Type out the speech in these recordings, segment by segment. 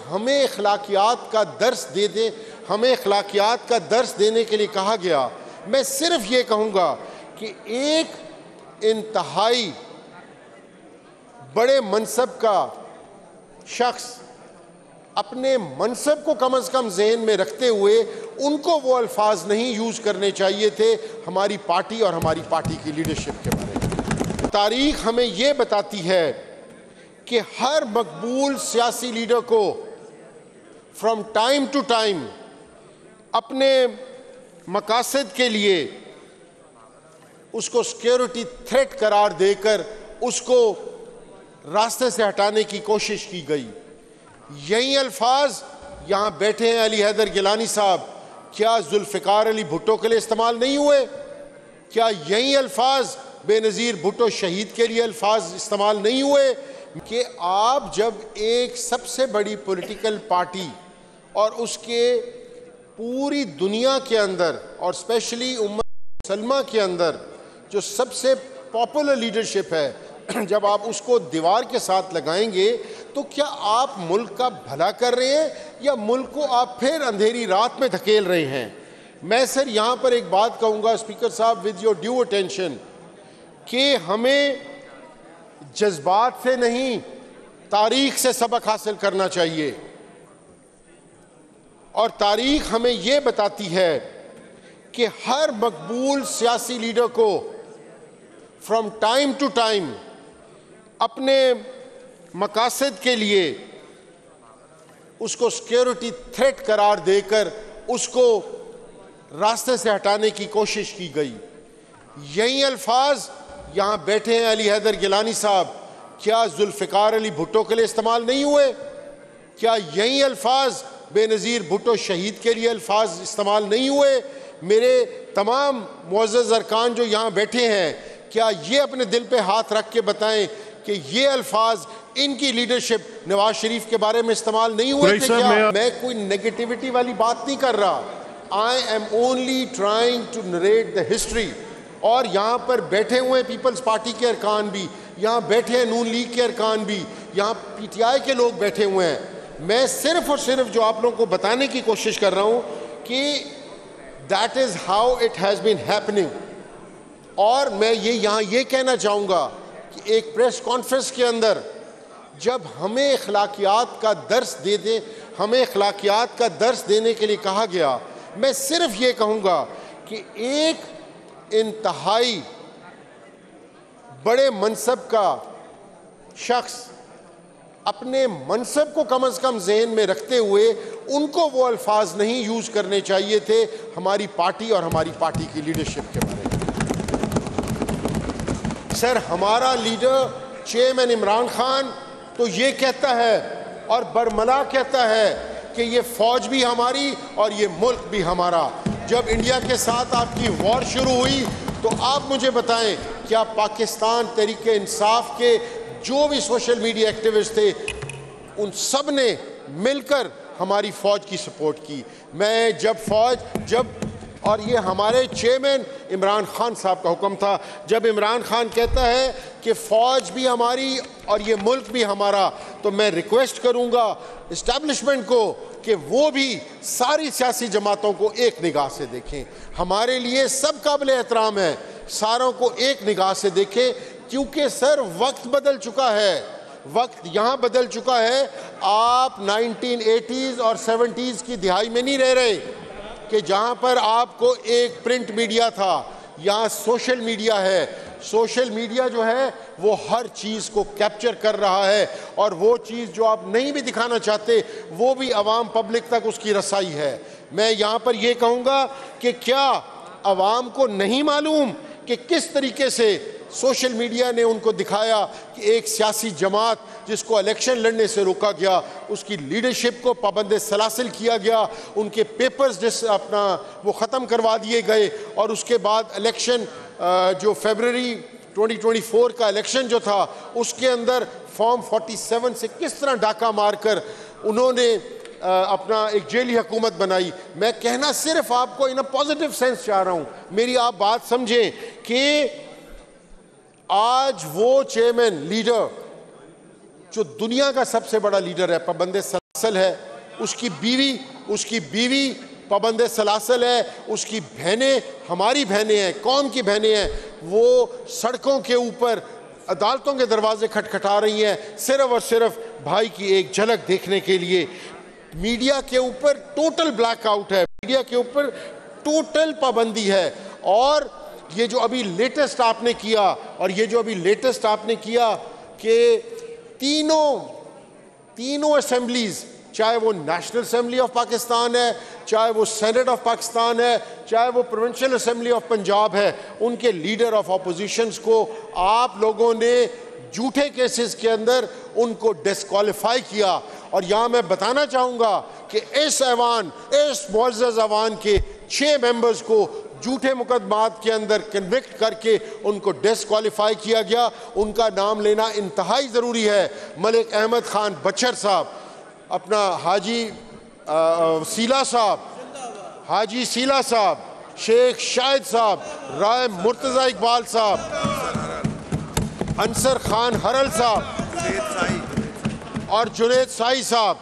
हमें अखलाकियात का दर्स दे दें, हमें अखलाकियात का दर्स देने के लिए कहा गया। मैं सिर्फ ये कहूँगा कि एक इंतहाई बड़े मनसब का शख्स अपने मनसब को कम से कम ज़हन में रखते हुए उनको वो अल्फाज नहीं यूज़ करने चाहिए थे हमारी पार्टी और हमारी पार्टी की लीडरशिप के बारे में। तारीख़ हमें ये बताती है कि हर मकबूल सियासी लीडर को फ्रॉम टाइम टू टाइम अपने मकासद के लिए उसको सिक्योरिटी थ्रेट करार देकर उसको रास्ते से हटाने की कोशिश की गई। यही अल्फाज यहाँ बैठे हैं अली हैदर गिलानी साहब, क्या जुल्फ़िकार अली भुट्टो के लिए इस्तेमाल नहीं हुए? क्या यही अल्फाज बेनज़ीर भुट्टो शहीद के लिए अल्फाज इस्तेमाल नहीं हुए? कि आप जब एक सबसे बड़ी पॉलिटिकल पार्टी और उसके पूरी दुनिया के अंदर और स्पेशली उम्मत मुसलमा के अंदर जो सबसे पॉपुलर लीडरशिप है, जब आप उसको दीवार के साथ लगाएंगे तो क्या आप मुल्क का भला कर रहे हैं या मुल्क को आप फिर अंधेरी रात में धकेल रहे हैं? मैं सर यहाँ पर एक बात कहूँगा स्पीकर साहब, विद योर ड्यू अटेंशन, कि हमें जज्बात से नहीं तारीख से सबक हासिल करना चाहिए। और तारीख हमें ये बताती है कि हर मकबूल सियासी लीडर को फ्रॉम टाइम टू टाइम अपने मकासद के लिए उसको सिक्योरिटी थ्रेट करार देकर उसको रास्ते से हटाने की कोशिश की गई। यही अल्फाज यहाँ बैठे हैं अली हैदर गिलानी साहब, क्या जुल्फ़िकार अली भुट्टो के लिए इस्तेमाल नहीं हुए? क्या यही अल्फाज बेनज़ीर भुट्टो शहीद के लिए अल्फाज इस्तेमाल नहीं हुए? मेरे तमाम मुअज़्ज़ज़ अरकान जो यहाँ बैठे हैं, क्या ये अपने दिल पे हाथ रख के बताएं कि ये अल्फाज इनकी लीडरशिप नवाज शरीफ के बारे में इस्तेमाल नहीं हुए थे क्या? मैं कोई नेगेटिविटी वाली बात नहीं कर रहा, I am only trying to narrate the history. और यहाँ पर बैठे हुए पीपल्स पार्टी के अरकान भी, यहाँ बैठे हैं नून लीग के अरकान भी, यहाँ पीटीआई के लोग बैठे हुए हैं। मैं सिर्फ और सिर्फ जो आप लोगों को बताने की कोशिश कर रहा हूँ कि that is how it has been happening. और मैं यहाँ ये कहना चाहूँगा कि एक प्रेस कॉन्फ्रेंस के अंदर जब हमें अखलाकियात का दर्स दे दें, हमें अखलाकियात का दर्स देने के लिए कहा गया, मैं सिर्फ ये कहूँगा कि एक इंतहाई बड़े मनसब का शख्स अपने मनसब को कम से कम ज़हन में रखते हुए उनको वो अल्फाज नहीं यूज़ करने चाहिए थे हमारी पार्टी और हमारी पार्टी की लीडरशिप के बारे में। सर, हमारा लीडर चेयरमैन इमरान खान तो ये कहता है और बरमला कहता है कि ये फ़ौज भी हमारी और ये मुल्क भी हमारा। जब इंडिया के साथ आपकी वॉर शुरू हुई तो आप मुझे बताएं, क्या पाकिस्तान तहरीके इंसाफ के जो भी सोशल मीडिया एक्टिविस्ट थे उन सब ने मिलकर हमारी फ़ौज की सपोर्ट की? मैं जब और ये हमारे चेयरमैन इमरान खान साहब का हुक्म था, जब इमरान खान कहता है कि फ़ौज भी हमारी और ये मुल्क भी हमारा, तो मैं रिक्वेस्ट करूँगा इस्टेब्लिशमेंट को कि वो भी सारी सियासी जमातों को एक निगाह से देखें। हमारे लिए सब काबिल एहतराम है, सारों को एक निगाह से देखें, क्योंकि सर वक्त बदल चुका है, वक्त यहाँ बदल चुका है। आप 1980s और 70s की दिहाई में नहीं रह रहे कि जहाँ पर आपको एक प्रिंट मीडिया था, यहाँ सोशल मीडिया है। सोशल मीडिया जो है वो हर चीज़ को कैप्चर कर रहा है और वो चीज़ जो आप नहीं भी दिखाना चाहते वो भी अवाम पब्लिक तक उसकी रसाई है। मैं यहाँ पर ये कहूँगा कि क्या अवाम को नहीं मालूम कि किस तरीके से सोशल मीडिया ने उनको दिखाया कि एक सियासी जमात जिसको इलेक्शन लड़ने से रोका गया, उसकी लीडरशिप को पाबंद सलासिल किया गया, उनके पेपर्स जिस अपना वो ख़त्म करवा दिए गए और उसके बाद इलेक्शन जो फरवरी 2024 का इलेक्शन जो था उसके अंदर फॉर्म 47 से किस तरह डाका मारकर उन्होंने अपना एक जेली हुकूमत बनाई। मैं कहना सिर्फ आपको इन अ पॉजिटिव सेंस चाह रहा हूँ, मेरी आप बात समझें कि आज वो चेयरमैन लीडर जो दुनिया का सबसे बड़ा लीडर है, पाबंद असल है, उसकी बीवी पाबंद सलासल है, उसकी बहनें हमारी बहनें हैं, कौम की बहनें हैं, वो सड़कों के ऊपर अदालतों के दरवाजे खटखटा रही हैं सिर्फ और सिर्फ भाई की एक झलक देखने के लिए। मीडिया के ऊपर टोटल ब्लैकआउट है, मीडिया के ऊपर टोटल पाबंदी है। और ये जो अभी लेटेस्ट आपने किया कि तीनों असेंबलीज, चाहे वो नेशनल असेंबली ऑफ पाकिस्तान है, चाहे वो सेनेट ऑफ पाकिस्तान है, चाहे वो प्रोविंशियल असेंबली ऑफ पंजाब है, उनके लीडर ऑफ अपोजिशंस को आप लोगों ने झूठे केसेस के अंदर उनको डिस्क्वालीफाई किया। और यहाँ मैं बताना चाहूँगा कि इस मुअज़्ज़ज़ ऐवान के 6 मेंबर्स को झूठे मुकदमात के अंदर कन्विक्ट करके उनको डिस्क्वालीफाई किया गया। उनका नाम लेना इंतहाई ज़रूरी है। मलिक अहमद खान बचर साहब, अपना हाजी सीला साहब, शेख शाहिद साहब, राय मुर्तज़ा इकबाल साहब, अंसर खान हरल साहब और जुनेद साई साहब।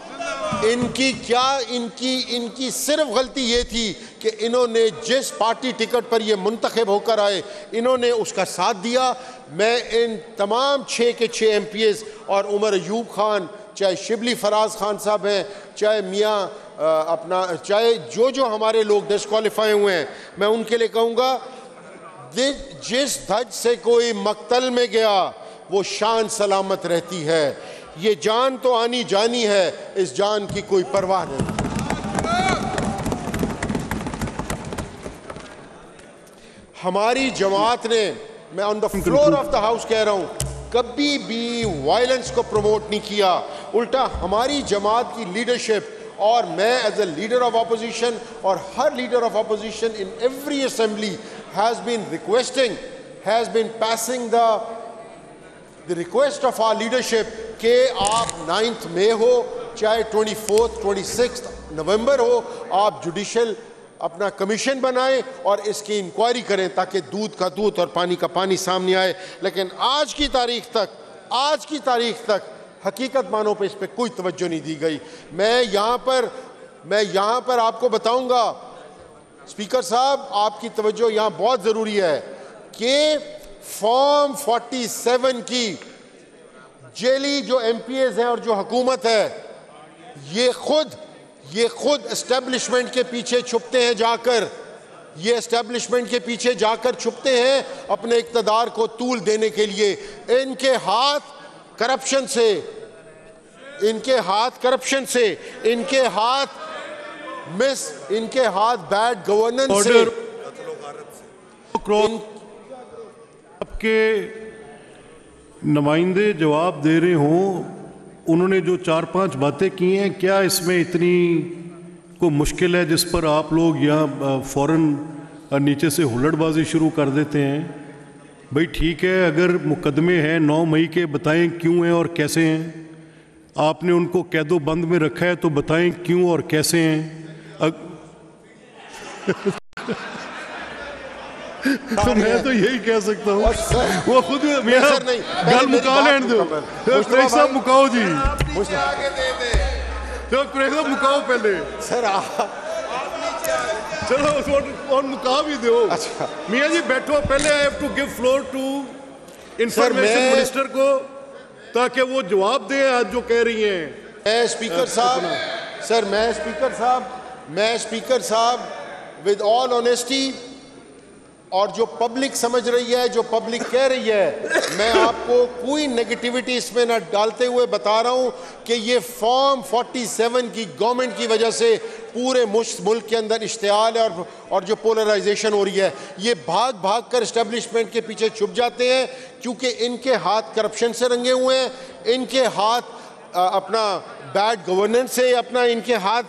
इनकी सिर्फ गलती ये थी कि इन्होंने जिस पार्टी टिकट पर ये मुंतखब होकर आए, इन्होंने उसका साथ दिया। मैं इन तमाम 6 के 6 MPs और उमर अयूब खान, चाहे शिबली फराज खान साहब हैं, चाहे चाहे जो हमारे लोग डिस्क्वालीफाई हुए हैं, मैं उनके लिए कहूँगा, जिस धज से कोई मक्तल में गया वो शान सलामत रहती है। ये जान तो आनी जानी है, इस जान की कोई परवाह नहीं। हमारी जमात ने, मैं on the floor of the house कह रहा हूँ, कभी भी वायलेंस को प्रमोट नहीं किया। उल्टा हमारी जमात की लीडरशिप और मैं as a leader of opposition और हर leader of opposition in every assembly has been passing the request of our leadership कि आप 9th मई हो, चाहे 24th 26th नवंबर हो, आप जुडिशल अपना कमीशन बनाएं और इसकी इंक्वायरी करें ताकि दूध का दूध और पानी का पानी सामने आए। लेकिन आज की तारीख तक हकीकत मानों पे इस पे कोई तवज्जो नहीं दी गई। मैं यहाँ पर आपको बताऊंगा, स्पीकर साहब, आपकी तवज्जो यहाँ बहुत ज़रूरी है कि फॉर्म 47 की जेली जो MPs हैं और जो हुकूमत है, ये खुद एस्टेब्लिशमेंट के पीछे छुपते हैं छुपते हैं अपने इक़्तिदार को तूल देने के लिए। इनके हाथ करप्शन से, इनके हाथ बैड गवर्नेंस से। आपके नुमाइंदे जवाब दे रहे हों, उन्होंने जो 4-5 बातें की हैं, क्या इसमें इतनी को मुश्किल है जिस पर आप लोग यहाँ फ़ौरन नीचे से हुल्लड़बाजी शुरू कर देते हैं? भाई ठीक है, अगर मुकदमे हैं 9 मई के, बताएं क्यों हैं और कैसे हैं। आपने उनको कैदो बंद में रखा है तो बताएं क्यों और कैसे हैं। तो मैं तो यही कह सकता हूँ, वो खुद गल मुका लेने दो। कुरैशी साहब मुकाओ जी, तो कुरैशी साहब मुकाओ पहले सर। चलो और मुका भी दो। अच्छा मियाँ जी बैठो, पहले I have to give floor to information minister को ताकि वो जवाब दे आज जो कह रही हैं। मैं स्पीकर साहब विद ऑल ऑनेस्टी, और जो पब्लिक समझ रही है, जो पब्लिक कह रही है, मैं आपको कोई नेगेटिविटी इसमें न डालते हुए बता रहा हूं कि ये फॉर्म 47 की गवर्नमेंट की वजह से पूरे मुल्क के अंदर इश्तियाल है और जो पोलराइजेशन हो रही है, ये भाग कर एस्टेब्लिशमेंट के पीछे छुप जाते हैं क्योंकि इनके हाथ करप्शन से रंगे हुए हैं, इनके हाथ अपना बैड गवर्नेंस से, अपना इनके हाथ